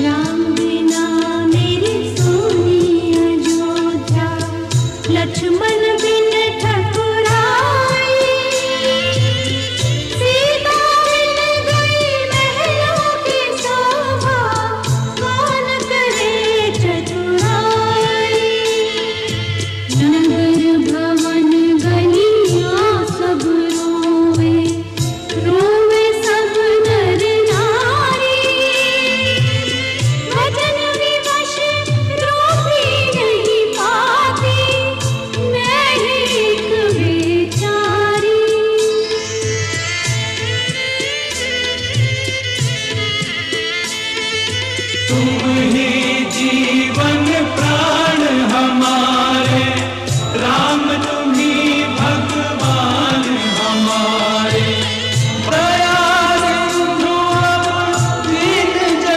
राम बिना मेरी सोनी अयोध्या, लक्ष्मण बिन ठकुराई, सीता बिन गई महलों की शोभा, कौन करे चतुराई। नगर भवन गलियां सब रोवे, रोवे सब नर नारी, भजन विवश रोती नहीं पाती, मैं ही एक बेचारी। तुम ही जी